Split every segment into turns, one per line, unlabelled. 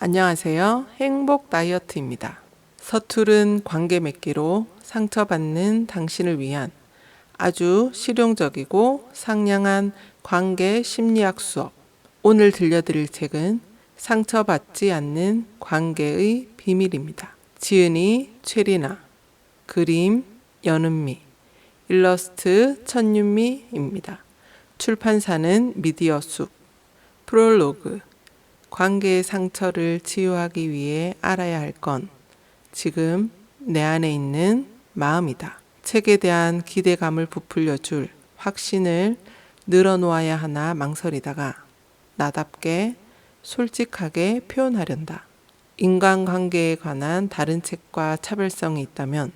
안녕하세요. 행복 다이어트입니다. 서투른 관계 맺기로 상처받는 당신을 위한 아주 실용적이고 상냥한 관계 심리학 수업. 오늘 들려드릴 책은 상처받지 않는 관계의 비밀입니다. 지은이 최리나, 그림 연은미, 일러스트 천윤미입니다. 출판사는 미디어숲. 프롤로그. 관계의 상처를 치유하기 위해 알아야 할 건 지금 내 안에 있는 마음이다. 책에 대한 기대감을 부풀려 줄 확신을 늘어놓아야 하나 망설이다가 나답게 솔직하게 표현하련다. 인간관계에 관한 다른 책과 차별성이 있다면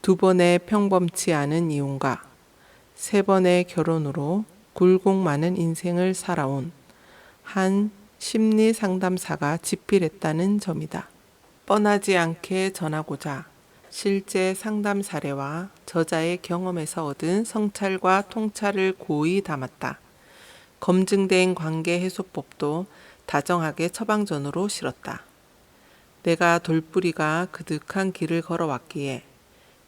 2번의 평범치 않은 이혼과 3번의 결혼으로 굴곡 많은 인생을 살아온 한 심리 상담사가 집필했다는 점이다. 뻔하지 않게 전하고자 실제 상담 사례와 저자의 경험에서 얻은 성찰과 통찰을 고이 담았다. 검증된 관계 해소법도 다정하게 처방전으로 실었다. 내가 돌뿌리가 그득한 길을 걸어왔기에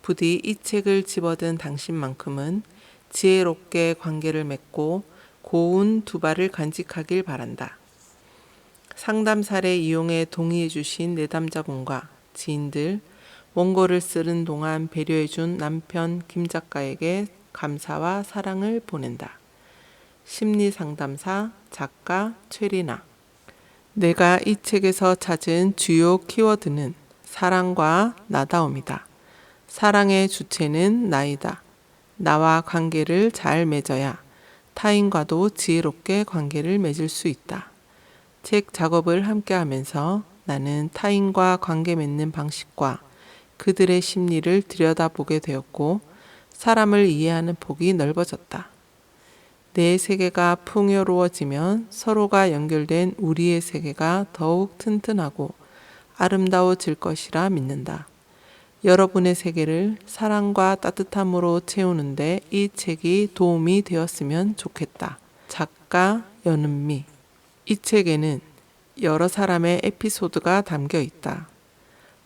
부디 이 책을 집어든 당신만큼은 지혜롭게 관계를 맺고 고운 두 발을 간직하길 바란다. 상담 사례 이용에 동의해 주신 내담자분과 지인들, 원고를 쓰는 동안 배려해 준 남편 김 작가에게 감사와 사랑을 보낸다. 심리상담사 작가 최리나. 내가 이 책에서 찾은 주요 키워드는 사랑과 나다움이다. 사랑의 주체는 나이다. 나와 관계를 잘 맺어야 타인과도 지혜롭게 관계를 맺을 수 있다. 책 작업을 함께 하면서 나는 타인과 관계 맺는 방식과 그들의 심리를 들여다보게 되었고 사람을 이해하는 폭이 넓어졌다. 내 세계가 풍요로워지면 서로가 연결된 우리의 세계가 더욱 튼튼하고 아름다워질 것이라 믿는다. 여러분의 세계를 사랑과 따뜻함으로 채우는데 이 책이 도움이 되었으면 좋겠다. 작가 연은미. 이 책에는 여러 사람의 에피소드가 담겨 있다.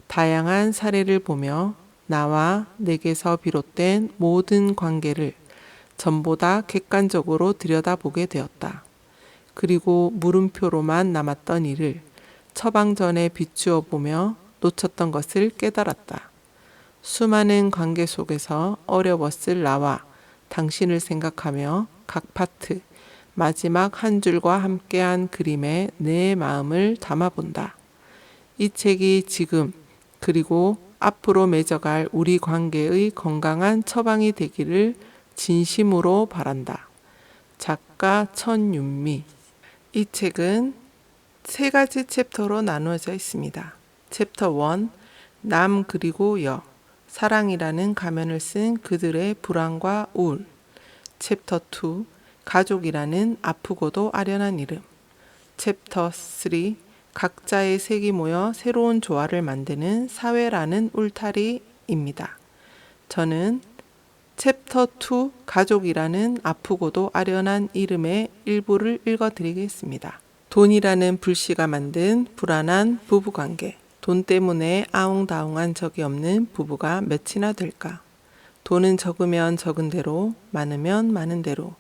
다양한 사례를 보며 나와 내게서 비롯된 모든 관계를 전부 다 객관적으로 들여다보게 되었다. 그리고 물음표로만 남았던 일을 처방전에 비추어 보며 놓쳤던 것을 깨달았다. 수많은 관계 속에서 어려웠을 나와 당신을 생각하며 각 파트, 마지막 한 줄과 함께한 그림에 내 마음을 담아본다. 이 책이 지금 그리고 앞으로 맺어갈 우리 관계의 건강한 처방이 되기를 진심으로 바란다. 작가 천윤미. 이 책은 3가지 챕터로 나누어져 있습니다. 챕터 1, 남 그리고 여. 사랑이라는 가면을 쓴 그들의 불안과 우울. 챕터 2, 가족이라는 아프고도 아련한 이름. 챕터 3, 각자의 색이 모여 새로운 조화를 만드는 사회라는 울타리입니다. 저는 챕터 2, 가족이라는 아프고도 아련한 이름의 일부를 읽어드리겠습니다. 돈이라는 불씨가 만든 불안한 부부관계. 돈 때문에 아웅다웅한 적이 없는 부부가 몇이나 될까? 돈은 적으면 적은 대로, 많으면 많은 대로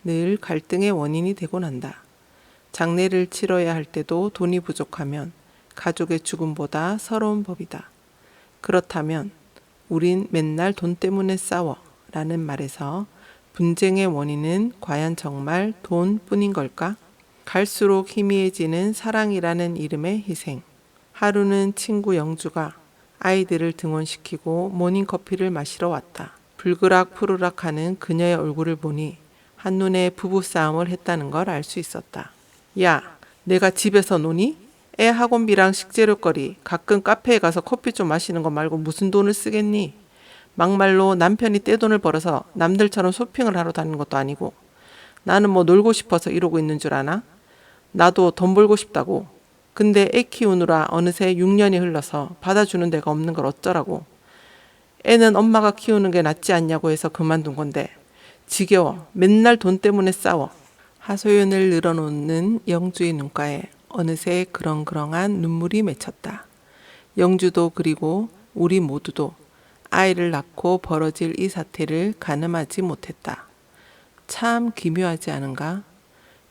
늘 갈등의 원인이 되곤 한다. 장례를 치러야 할 때도 돈이 부족하면 가족의 죽음보다 서러운 법이다. 그렇다면 우린 맨날 돈 때문에 싸워 라는 말에서 분쟁의 원인은 과연 정말 돈뿐인 걸까? 갈수록 희미해지는 사랑이라는 이름의 희생. 하루는 친구 영주가 아이들을 등원시키고 모닝커피를 마시러 왔다. 불그락 하는 그녀의 얼굴을 보니 한눈에 부부싸움을 했다는 걸 알 수 있었다. 야, 내가 집에서 노니? 애 학원비랑 식재료거리, 가끔 카페에 가서 커피 좀 마시는 거 말고 무슨 돈을 쓰겠니? 막말로 남편이 떼돈을 벌어서 남들처럼 쇼핑을 하러 다니는 것도 아니고 나는 뭐 놀고 싶어서 이러고 있는 줄 아나? 나도 돈 벌고 싶다고. 근데 애 키우느라 어느새 6년이 흘러서 받아주는 데가 없는 걸 어쩌라고. 애는 엄마가 키우는 게 낫지 않냐고 해서 그만둔 건데 지겨워. 맨날 돈 때문에 싸워. 하소연을 늘어놓는 영주의 눈가에 어느새 그렁그렁한 눈물이 맺혔다. 영주도 그리고 우리 모두도 아이를 낳고 벌어질 이 사태를 가늠하지 못했다. 참 기묘하지 않은가?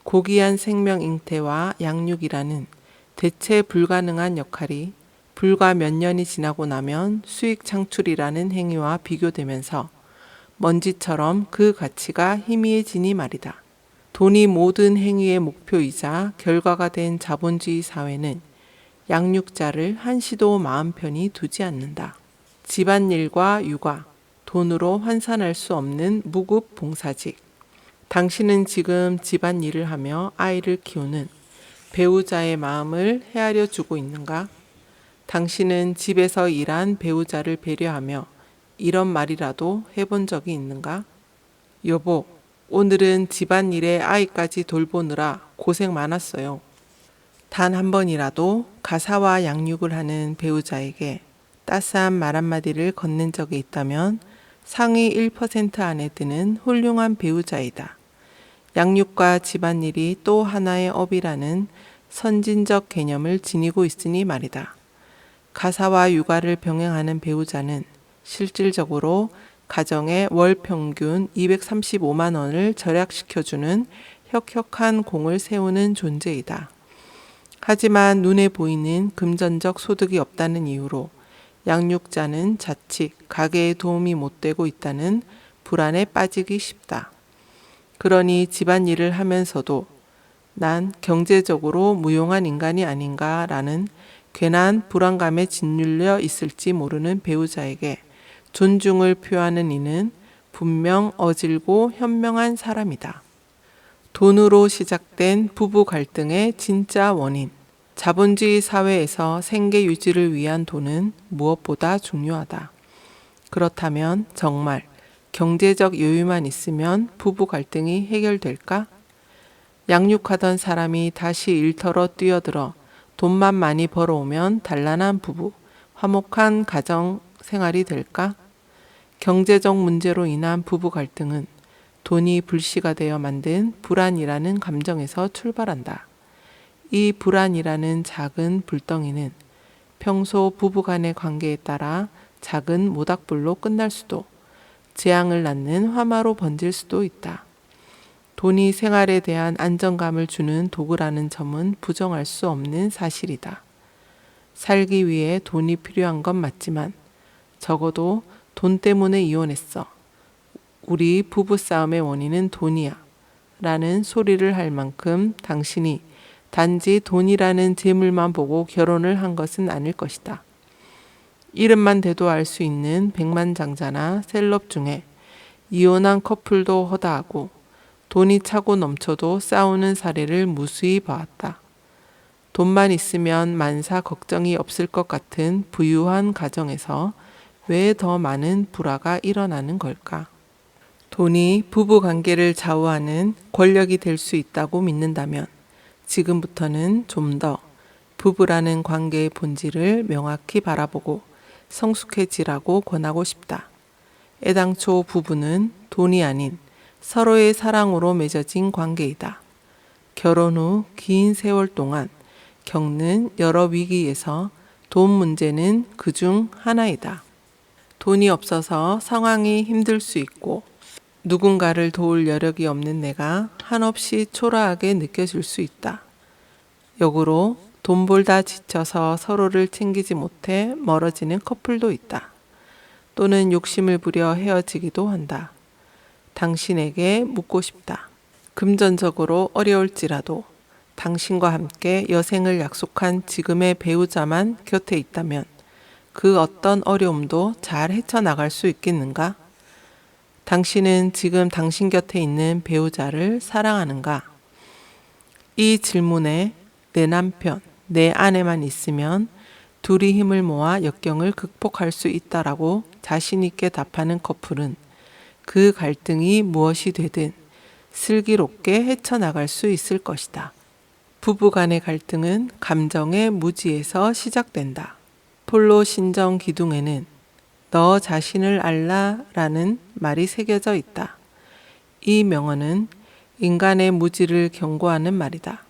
고귀한 생명 잉태와 양육이라는 대체 불가능한 역할이 불과 몇 년이 지나고 나면 수익 창출이라는 행위와 비교되면서 먼지처럼 그 가치가 희미해지니 말이다. 돈이 모든 행위의 목표이자 결과가 된 자본주의 사회는 양육자를 한시도 마음 편히 두지 않는다. 집안일과 육아, 돈으로 환산할 수 없는 무급 봉사직. 당신은 지금 집안일을 하며 아이를 키우는 배우자의 마음을 헤아려 주고 있는가? 당신은 집에서 일한 배우자를 배려하며 이런 말이라도 해본 적이 있는가? 여보, 오늘은 집안일에 아이까지 돌보느라 고생 많았어요. 단 한 번이라도 가사와 양육을 하는 배우자에게 따스한 말 한마디를 건넨 적이 있다면 상위 1% 안에 드는 훌륭한 배우자이다. 양육과 집안일이 또 하나의 업이라는 선진적 개념을 지니고 있으니 말이다. 가사와 육아를 병행하는 배우자는 실질적으로 가정의 월 평균 235만 원을 절약시켜주는 혁혁한 공을 세우는 존재이다. 하지만 눈에 보이는 금전적 소득이 없다는 이유로 양육자는 자칫 가계에 도움이 못 되고 있다는 불안에 빠지기 쉽다. 그러니 집안일을 하면서도 난 경제적으로 무용한 인간이 아닌가라는 괜한 불안감에 짓눌려 있을지 모르는 배우자에게 존중을 표하는 이는 분명 어질고 현명한 사람이다. 돈으로 시작된 부부 갈등의 진짜 원인. 자본주의 사회에서 생계 유지를 위한 돈은 무엇보다 중요하다. 그렇다면 정말 경제적 여유만 있으면 부부 갈등이 해결될까? 양육하던 사람이 다시 일터로 뛰어들어 돈만 많이 벌어오면 단란한 부부, 화목한 가정 생활이 될까? 경제적 문제로 인한 부부 갈등은 돈이 불씨가 되어 만든 불안이라는 감정에서 출발한다. 이 불안이라는 작은 불덩이는 평소 부부 간의 관계에 따라 작은 모닥불로 끝날 수도, 재앙을 낳는 화마로 번질 수도 있다. 돈이 생활에 대한 안정감을 주는 도구라는 점은 부정할 수 없는 사실이다. 살기 위해 돈이 필요한 건 맞지만 적어도 돈 때문에 이혼했어. 우리 부부싸움의 원인은 돈이야. 라는 소리를 할 만큼 당신이 단지 돈이라는 재물만 보고 결혼을 한 것은 아닐 것이다. 이름만 대도 알 수 있는 백만장자나 셀럽 중에 이혼한 커플도 허다하고 돈이 차고 넘쳐도 싸우는 사례를 무수히 봐왔다. 돈만 있으면 만사 걱정이 없을 것 같은 부유한 가정에서 왜 더 많은 불화가 일어나는 걸까? 돈이 부부 관계를 좌우하는 권력이 될 수 있다고 믿는다면 지금부터는 좀 더 부부라는 관계의 본질을 명확히 바라보고 성숙해지라고 권하고 싶다. 애당초 부부는 돈이 아닌 서로의 사랑으로 맺어진 관계이다. 결혼 후 긴 세월 동안 겪는 여러 위기에서 돈 문제는 그중 하나이다. 돈이 없어서 상황이 힘들 수 있고 누군가를 도울 여력이 없는 내가 한없이 초라하게 느껴질 수 있다. 역으로 돈 벌다 지쳐서 서로를 챙기지 못해 멀어지는 커플도 있다. 또는 욕심을 부려 헤어지기도 한다. 당신에게 묻고 싶다. 금전적으로 어려울지라도 당신과 함께 여생을 약속한 지금의 배우자만 곁에 있다면 그 어떤 어려움도 잘 헤쳐나갈 수 있겠는가? 당신은 지금 당신 곁에 있는 배우자를 사랑하는가? 이 질문에 내 남편, 내 아내만 있으면 둘이 힘을 모아 역경을 극복할 수 있다라고 자신 있게 답하는 커플은 그 갈등이 무엇이 되든 슬기롭게 헤쳐나갈 수 있을 것이다. 부부 간의 갈등은 감정의 무지에서 시작된다. 폴로 신정 기둥에는 너 자신을 알라라는 말이 새겨져 있다. 이 명언은 인간의 무지를 경고하는 말이다.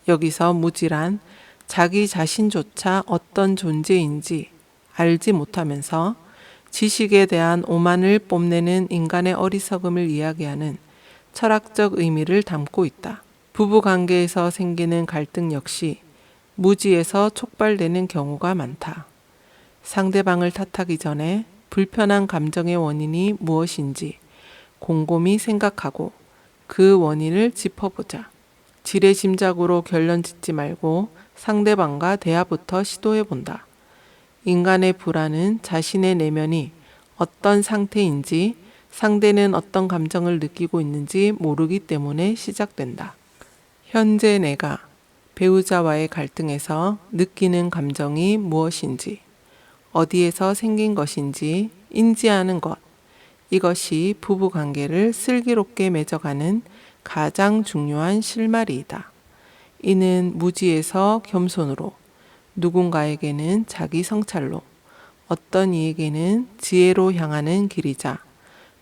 여기서 무지란 자기 자신조차 어떤 존재인지 알지 못하면서 지식에 대한 오만을 뽐내는 인간의 어리석음을 이야기하는 철학적 의미를 담고 있다. 부부 관계에서 생기는 갈등 역시 무지에서 촉발되는 경우가 많다. 상대방을 탓하기 전에 불편한 감정의 원인이 무엇인지 곰곰이 생각하고 그 원인을 짚어보자. 지레짐작으로 결론 짓지 말고 상대방과 대화부터 시도해본다. 인간의 불안은 자신의 내면이 어떤 상태인지 상대는 어떤 감정을 느끼고 있는지 모르기 때문에 시작된다. 현재 내가 배우자와의 갈등에서 느끼는 감정이 무엇인지, 어디에서 생긴 것인지 인지하는 것, 이것이 부부 관계를 슬기롭게 맺어가는 가장 중요한 실마리이다. 이는 무지에서 겸손으로, 누군가에게는 자기 성찰로, 어떤 이에게는 지혜로 향하는 길이자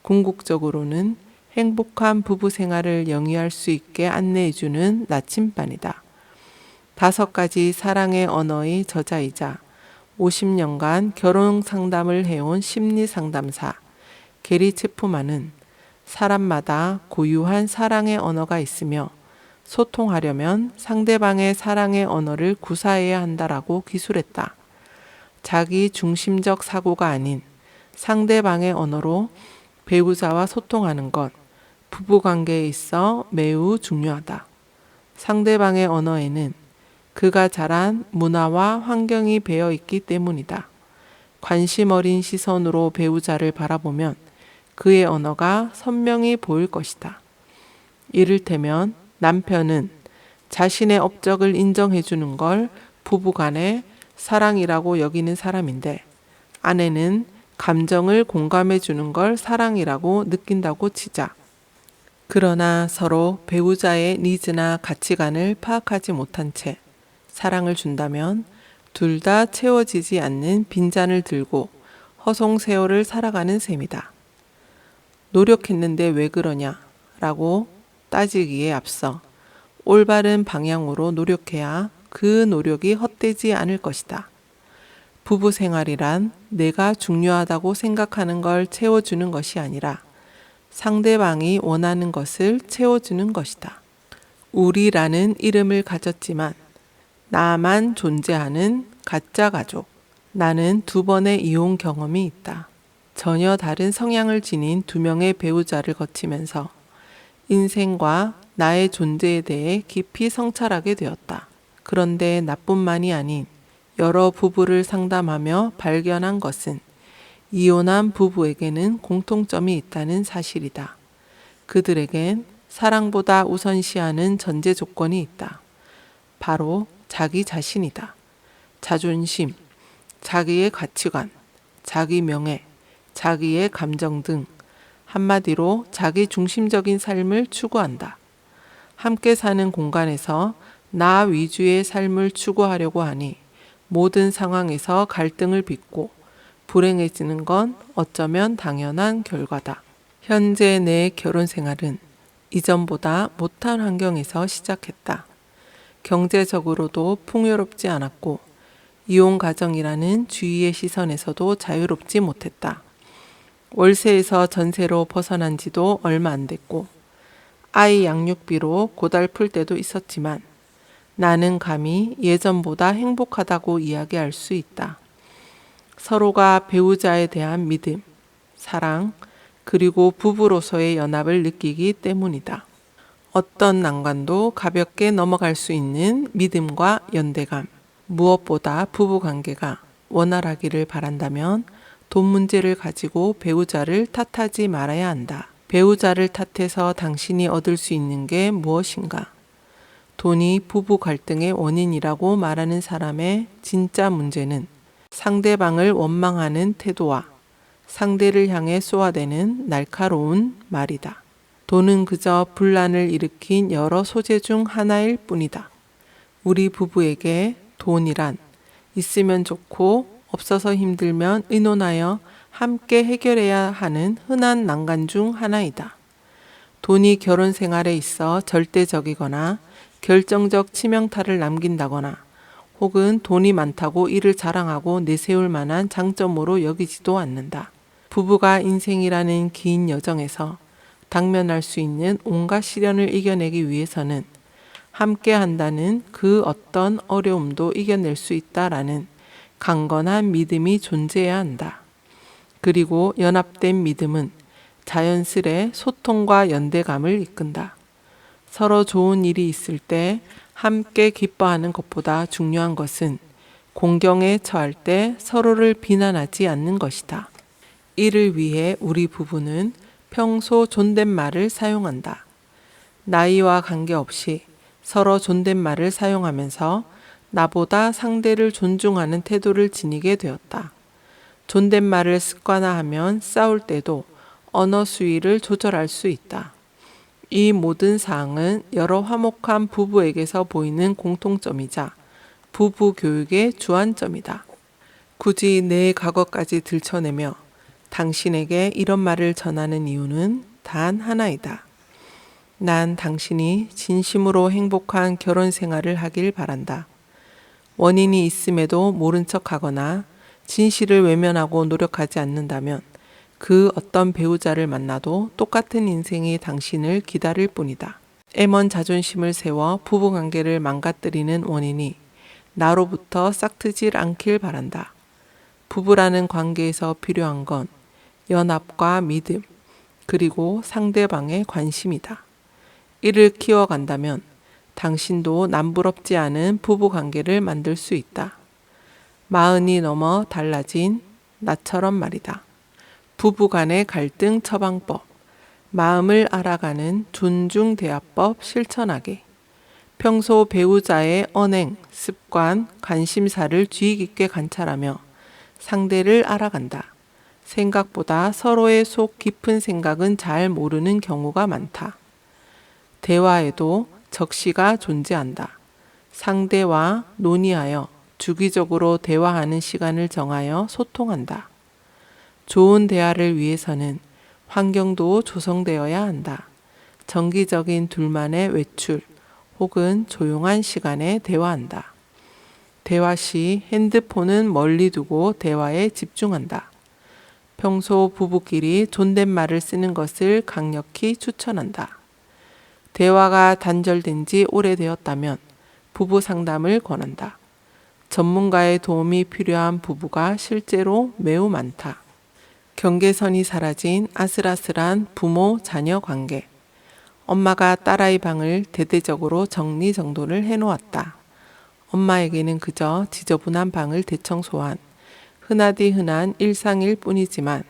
궁극적으로는 행복한 부부 생활을 영위할 수 있게 안내해주는 나침반이다. 5가지 사랑의 언어의 저자이자 50년간 결혼 상담을 해온 심리 상담사 게리 체프만은 사람마다 고유한 사랑의 언어가 있으며 소통하려면 상대방의 사랑의 언어를 구사해야 한다라고 기술했다. 자기 중심적 사고가 아닌 상대방의 언어로 배우자와 소통하는 것, 부부관계에 있어 매우 중요하다. 상대방의 언어에는 그가 자란 문화와 환경이 배어 있기 때문이다. 관심 어린 시선으로 배우자를 바라보면 그의 언어가 선명히 보일 것이다. 이를테면 남편은 자신의 업적을 인정해주는 걸 부부간의 사랑이라고 여기는 사람인데 아내는 감정을 공감해주는 걸 사랑이라고 느낀다고 치자. 그러나 서로 배우자의 니즈나 가치관을 파악하지 못한 채 사랑을 준다면 둘 다 채워지지 않는 빈잔을 들고 허송세월을 살아가는 셈이다. 노력했는데 왜 그러냐 라고 따지기에 앞서 올바른 방향으로 노력해야 그 노력이 헛되지 않을 것이다. 부부 생활이란 내가 중요하다고 생각하는 걸 채워주는 것이 아니라 상대방이 원하는 것을 채워주는 것이다. 우리라는 이름을 가졌지만 나만 존재하는 가짜 가족. 나는 2번의 이혼 경험이 있다. 전혀 다른 성향을 지닌 2명의 배우자를 거치면서 인생과 나의 존재에 대해 깊이 성찰하게 되었다. 그런데 나뿐만이 아닌 여러 부부를 상담하며 발견한 것은 이혼한 부부에게는 공통점이 있다는 사실이다. 그들에겐 사랑보다 우선시하는 전제 조건이 있다. 바로 자기 자신이다. 자존심, 자기의 가치관, 자기 명예, 자기의 감정 등 한마디로 자기 중심적인 삶을 추구한다. 함께 사는 공간에서 나 위주의 삶을 추구하려고 하니 모든 상황에서 갈등을 빚고 불행해지는 건 어쩌면 당연한 결과다. 현재 내 결혼 생활은 이전보다 못한 환경에서 시작했다. 경제적으로도 풍요롭지 않았고 이혼 가정이라는 주위의 시선에서도 자유롭지 못했다. 월세에서 전세로 벗어난 지도 얼마 안 됐고 아이 양육비로 고달플 때도 있었지만 나는 감히 예전보다 행복하다고 이야기할 수 있다. 서로가 배우자에 대한 믿음, 사랑, 그리고 부부로서의 연합을 느끼기 때문이다. 어떤 난관도 가볍게 넘어갈 수 있는 믿음과 연대감, 무엇보다 부부관계가 원활하기를 바란다면 돈 문제를 가지고 배우자를 탓하지 말아야 한다. 배우자를 탓해서 당신이 얻을 수 있는 게 무엇인가? 돈이 부부 갈등의 원인이라고 말하는 사람의 진짜 문제는 상대방을 원망하는 태도와 상대를 향해 쏘아대는 날카로운 말이다. 돈은 그저 분란을 일으킨 여러 소재 중 하나일 뿐이다. 우리 부부에게 돈이란 있으면 좋고 없어서 힘들면 의논하여 함께 해결해야 하는 흔한 난관 중 하나이다. 돈이 결혼 생활에 있어 절대적이거나 결정적 치명타를 남긴다거나 혹은 돈이 많다고 이를 자랑하고 내세울 만한 장점으로 여기지도 않는다. 부부가 인생이라는 긴 여정에서 당면할 수 있는 온갖 시련을 이겨내기 위해서는 함께 한다는 그 어떤 어려움도 이겨낼 수 있다라는 강건한 믿음이 존재해야 한다. 그리고 연합된 믿음은 자연스레 소통과 연대감을 이끈다. 서로 좋은 일이 있을 때 함께 기뻐하는 것보다 중요한 것은 공경에 처할 때 서로를 비난하지 않는 것이다. 이를 위해 우리 부부는 평소 존댓말을 사용한다. 나이와 관계없이 서로 존댓말을 사용하면서 나보다 상대를 존중하는 태도를 지니게 되었다. 존댓말을 습관화하면 싸울 때도 언어 수위를 조절할 수 있다. 이 모든 사항은 여러 화목한 부부에게서 보이는 공통점이자 부부 교육의 주안점이다. 굳이 내 과거까지 들춰내며 당신에게 이런 말을 전하는 이유는 단 하나이다. 난 당신이 진심으로 행복한 결혼 생활을 하길 바란다. 원인이 있음에도 모른 척하거나 진실을 외면하고 노력하지 않는다면 그 어떤 배우자를 만나도 똑같은 인생이 당신을 기다릴 뿐이다. 애먼 자존심을 세워 부부관계를 망가뜨리는 원인이 나로부터 싹트질 않길 바란다. 부부라는 관계에서 필요한 건 연합과 믿음, 그리고 상대방의 관심이다. 이를 키워간다면 당신도 남부럽지 않은 부부관계를 만들 수 있다. 40이 넘어 달라진 나처럼 말이다. 부부간의 갈등 처방법, 마음을 알아가는 존중대화법 실천하기. 평소 배우자의 언행, 습관, 관심사를 주의 깊게 관찰하며 상대를 알아간다. 생각보다 서로의 속 깊은 생각은 잘 모르는 경우가 많다. 대화에도 적시가 존재한다. 상대와 논의하여 주기적으로 대화하는 시간을 정하여 소통한다. 좋은 대화를 위해서는 환경도 조성되어야 한다. 정기적인 둘만의 외출 혹은 조용한 시간에 대화한다. 대화 시 핸드폰은 멀리 두고 대화에 집중한다. 평소 부부끼리 존댓말을 쓰는 것을 강력히 추천한다. 대화가 단절된 지 오래되었다면 부부 상담을 권한다. 전문가의 도움이 필요한 부부가 실제로 매우 많다. 경계선이 사라진 아슬아슬한 부모-자녀 관계. 엄마가 딸아이 방을 대대적으로 정리정돈을 해놓았다. 엄마에게는 그저 지저분한 방을 대청소한 흔하디 흔한 일상일 뿐이지만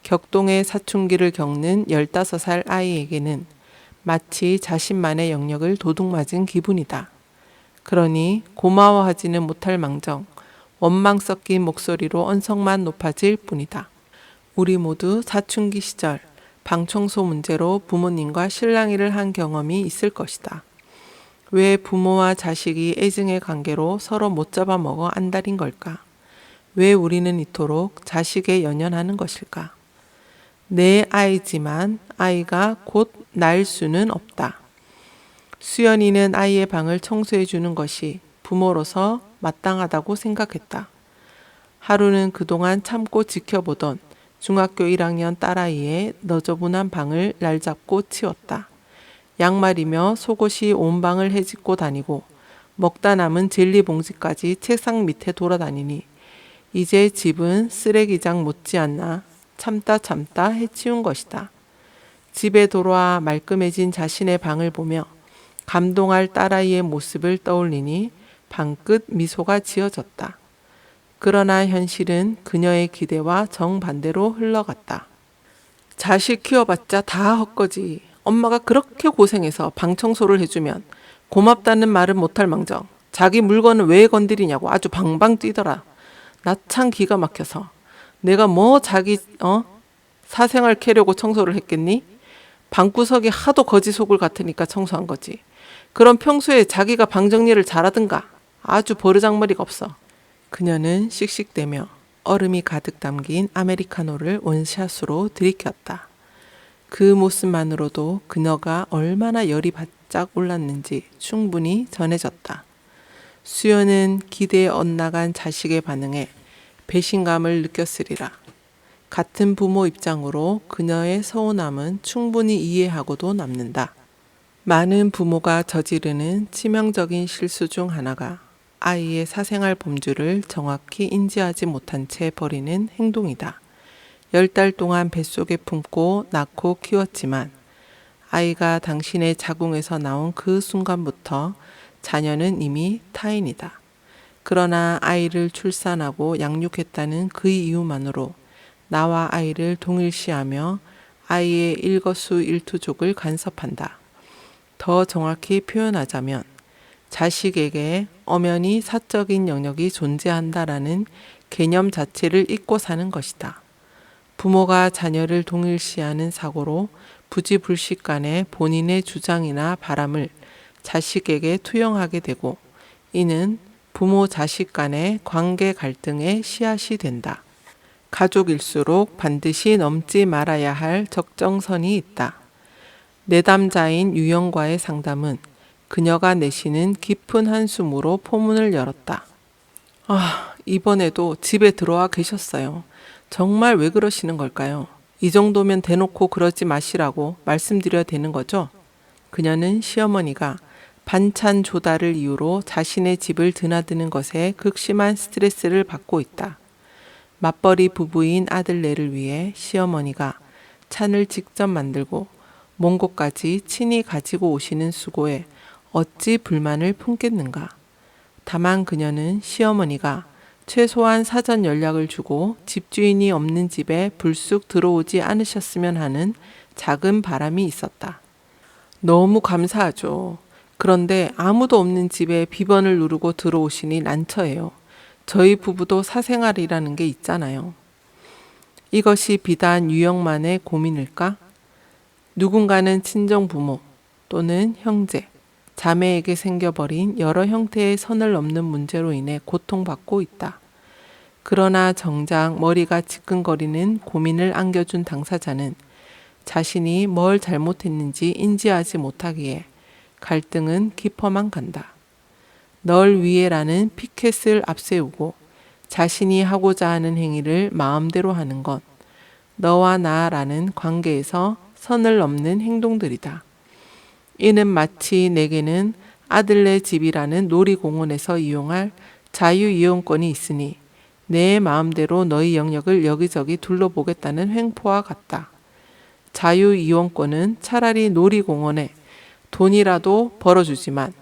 격동의 사춘기를 겪는 15살 아이에게는 마치 자신만의 영역을 도둑맞은 기분이다. 그러니 고마워하지는 못할 망정 원망 섞인 목소리로 언성만 높아질 뿐이다. 우리 모두 사춘기 시절 방 청소 문제로 부모님과 실랑이를 한 경험이 있을 것이다. 왜 부모와 자식이 애증의 관계로 서로 못 잡아먹어 안달인 걸까? 왜 우리는 이토록 자식에 연연하는 것일까? 내 아이지만 아이가 곧 나일 수는 없다. 수연이는 아이의 방을 청소해 주는 것이 부모로서 마땅하다고 생각했다. 하루는 그동안 참고 지켜보던 중학교 1학년 딸아이의 너저분한 방을 날잡고 치웠다. 양말이며 속옷이 온 방을 헤집고 다니고 먹다 남은 젤리 봉지까지 책상 밑에 돌아다니니 이제 집은 쓰레기장 못지않나 참다 해치운 것이다. 집에 돌아와 말끔해진 자신의 방을 보며 감동할 딸아이의 모습을 떠올리니 방긋 미소가 지어졌다. 그러나 현실은 그녀의 기대와 정반대로 흘러갔다. 자식 키워봤자 다 헛거지. 엄마가 그렇게 고생해서 방 청소를 해주면 고맙다는 말은 못할 망정 자기 물건을 왜 건드리냐고 아주 방방 뛰더라. 나 참 기가 막혀서 내가 뭐 자기 사생활 캐려고 청소를 했겠니? 방구석이 하도 거지 속을 같으니까 청소한 거지. 그럼 평소에 자기가 방 정리를 잘하든가. 아주 버르장머리가 없어. 그녀는 씩씩대며 얼음이 가득 담긴 아메리카노를 원샷으로 들이켰다. 그 모습만으로도 그녀가 얼마나 열이 바짝 올랐는지 충분히 전해졌다. 수연은 기대에 엇나간 자식의 반응에 배신감을 느꼈으리라. 같은 부모 입장으로 그녀의 서운함은 충분히 이해하고도 남는다. 많은 부모가 저지르는 치명적인 실수 중 하나가 아이의 사생활 범주를 정확히 인지하지 못한 채 벌이는 행동이다. 10달 동안 뱃속에 품고 낳고 키웠지만 아이가 당신의 자궁에서 나온 그 순간부터 자녀는 이미 타인이다. 그러나 아이를 출산하고 양육했다는 그 이유만으로 나와 아이를 동일시하며 아이의 일거수일투족을 간섭한다. 더 정확히 표현하자면 자식에게 엄연히 사적인 영역이 존재한다라는 개념 자체를 잊고 사는 것이다. 부모가 자녀를 동일시하는 사고로 부지불식간에 본인의 주장이나 바람을 자식에게 투영하게 되고 이는 부모 자식 간의 관계 갈등의 씨앗이 된다. 가족일수록 반드시 넘지 말아야 할 적정선이 있다. 내담자인 유영과의 상담은 그녀가 내쉬는 깊은 한숨으로 포문을 열었다. 이번에도 집에 들어와 계셨어요. 정말 왜 그러시는 걸까요? 이 정도면 대놓고 그러지 마시라고 말씀드려야 되는 거죠? 그녀는 시어머니가 반찬 조달을 이유로 자신의 집을 드나드는 것에 극심한 스트레스를 받고 있다. 맞벌이 부부인 아들네를 위해 시어머니가 찬을 직접 만들고 먼 곳까지 친히 가지고 오시는 수고에 어찌 불만을 품겠는가. 다만 그녀는 시어머니가 최소한 사전 연락을 주고 집주인이 없는 집에 불쑥 들어오지 않으셨으면 하는 작은 바람이 있었다. 너무 감사하죠. 그런데 아무도 없는 집에 비번을 누르고 들어오시니 난처해요. 저희 부부도 사생활이라는 게 있잖아요. 이것이 비단 유영만의 고민일까? 누군가는 친정 부모 또는 형제, 자매에게 생겨버린 여러 형태의 선을 넘는 문제로 인해 고통받고 있다. 그러나 정작 머리가 지끈거리는 고민을 안겨준 당사자는 자신이 뭘 잘못했는지 인지하지 못하기에 갈등은 깊어만 간다. 널 위해라는 피켓을 앞세우고 자신이 하고자 하는 행위를 마음대로 하는 건 너와 나라는 관계에서 선을 넘는 행동들이다. 이는 마치 내게는 아들네 집이라는 놀이공원에서 이용할 자유이용권이 있으니 내 마음대로 너희 영역을 여기저기 둘러보겠다는 횡포와 같다. 자유이용권은 차라리 놀이공원에 돈이라도 벌어주지만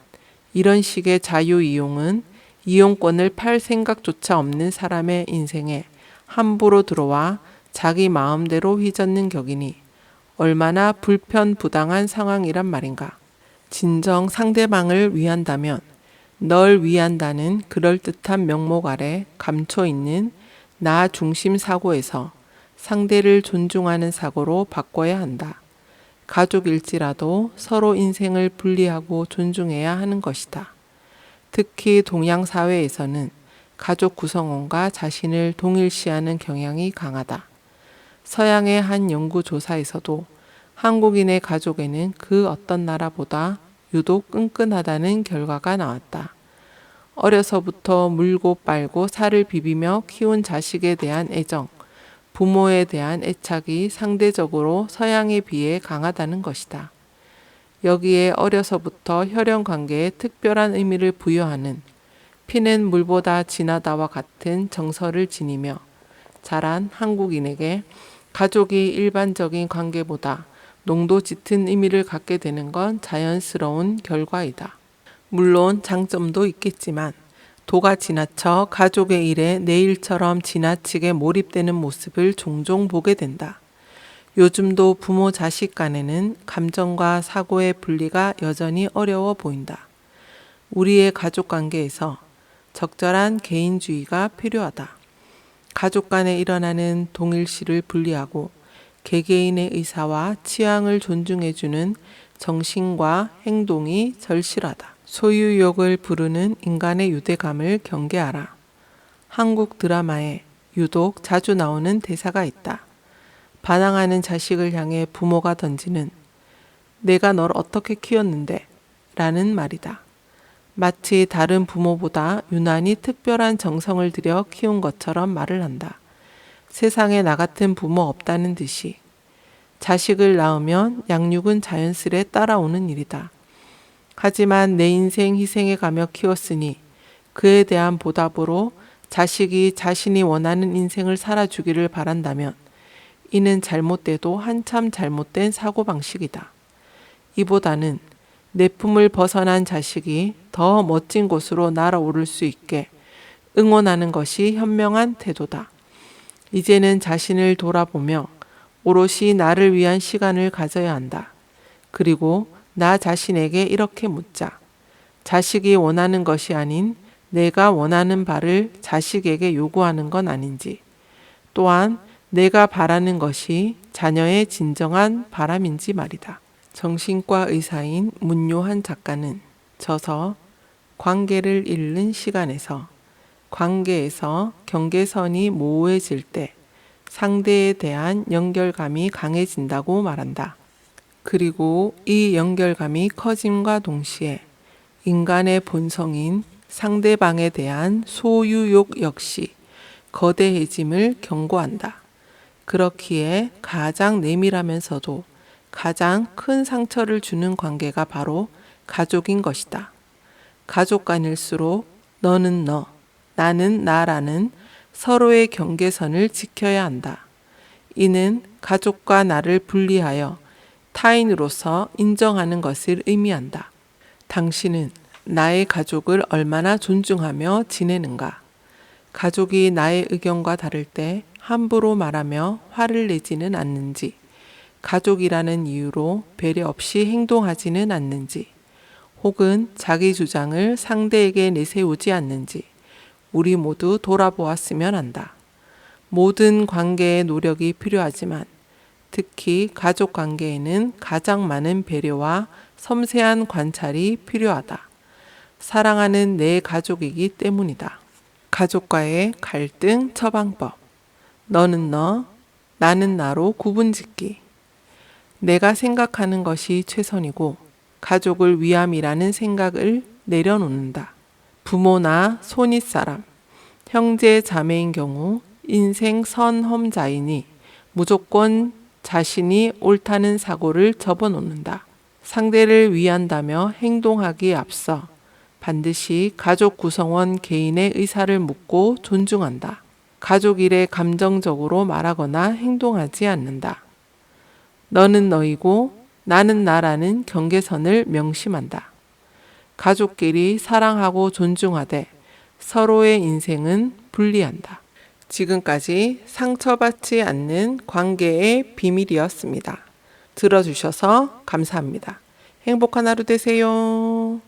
이런 식의 자유이용은 이용권을 팔 생각조차 없는 사람의 인생에 함부로 들어와 자기 마음대로 휘젓는 격이니 얼마나 불편부당한 상황이란 말인가. 진정 상대방을 위한다면 널 위한다는 그럴듯한 명목 아래 감춰 있는 나 중심 사고에서 상대를 존중하는 사고로 바꿔야 한다. 가족일지라도 서로 인생을 분리하고 존중해야 하는 것이다. 특히 동양 사회에서는 가족 구성원과 자신을 동일시하는 경향이 강하다. 서양의 한 연구조사에서도 한국인의 가족에는 그 어떤 나라보다 유독 끈끈하다는 결과가 나왔다. 어려서부터 물고 빨고 살을 비비며 키운 자식에 대한 애정, 부모에 대한 애착이 상대적으로 서양에 비해 강하다는 것이다. 여기에 어려서부터 혈연 관계에 특별한 의미를 부여하는 피는 물보다 진하다와 같은 정서를 지니며 자란 한국인에게 가족이 일반적인 관계보다 농도 짙은 의미를 갖게 되는 건 자연스러운 결과이다. 물론 장점도 있겠지만 도가 지나쳐 가족의 일에 내 일처럼 지나치게 몰입되는 모습을 종종 보게 된다. 요즘도 부모 자식 간에는 감정과 사고의 분리가 여전히 어려워 보인다. 우리의 가족 관계에서 적절한 개인주의가 필요하다. 가족 간에 일어나는 동일시를 분리하고 개개인의 의사와 취향을 존중해주는 정신과 행동이 절실하다. 소유욕을 부르는 인간의 유대감을 경계하라. 한국 드라마에 유독 자주 나오는 대사가 있다. 반항하는 자식을 향해 부모가 던지는 내가 널 어떻게 키웠는데 라는 말이다. 마치 다른 부모보다 유난히 특별한 정성을 들여 키운 것처럼 말을 한다. 세상에 나 같은 부모 없다는 듯이. 자식을 낳으면 양육은 자연스레 따라오는 일이다. 하지만 내 인생 희생해 가며 키웠으니 그에 대한 보답으로 자식이 자신이 원하는 인생을 살아주기를 바란다면 이는 잘못돼도 한참 잘못된 사고방식이다. 이보다는 내 품을 벗어난 자식이 더 멋진 곳으로 날아오를 수 있게 응원하는 것이 현명한 태도다. 이제는 자신을 돌아보며 오롯이 나를 위한 시간을 가져야 한다. 그리고 나 자신에게 이렇게 묻자. 자식이 원하는 것이 아닌 내가 원하는 바를 자식에게 요구하는 건 아닌지, 또한 내가 바라는 것이 자녀의 진정한 바람인지 말이다. 정신과 의사인 문요한 작가는 저서 관계를 잃는 시간에서 관계에서 경계선이 모호해질 때 상대에 대한 연결감이 강해진다고 말한다. 그리고 이 연결감이 커짐과 동시에 인간의 본성인 상대방에 대한 소유욕 역시 거대해짐을 경고한다. 그렇기에 가장 내밀하면서도 가장 큰 상처를 주는 관계가 바로 가족인 것이다. 가족 간일수록 너는 너, 나는 나라는 서로의 경계선을 지켜야 한다. 이는 가족과 나를 분리하여 타인으로서 인정하는 것을 의미한다. 당신은 나의 가족을 얼마나 존중하며 지내는가? 가족이 나의 의견과 다를 때 함부로 말하며 화를 내지는 않는지, 가족이라는 이유로 배려 없이 행동하지는 않는지, 혹은 자기 주장을 상대에게 내세우지 않는지, 우리 모두 돌아보았으면 한다. 모든 관계에 노력이 필요하지만 특히 가족 관계에는 가장 많은 배려와 섬세한 관찰이 필요하다. 사랑하는 내 가족이기 때문이다. 가족과의 갈등 처방법. 너는 너, 나는 나로 구분짓기. 내가 생각하는 것이 최선이고 가족을 위함이라는 생각을 내려놓는다. 부모나 손윗사람, 형제 자매인 경우 인생 선험자이니 무조건 자신이 옳다는 사고를 접어놓는다. 상대를 위한다며 행동하기에 앞서 반드시 가족 구성원 개인의 의사를 묻고 존중한다. 가족 일에 감정적으로 말하거나 행동하지 않는다. 너는 너이고 나는 나라는 경계선을 명심한다. 가족끼리 사랑하고 존중하되 서로의 인생은 분리한다. 지금까지 상처받지 않는 관계의 비밀이었습니다. 들어주셔서 감사합니다. 행복한 하루 되세요.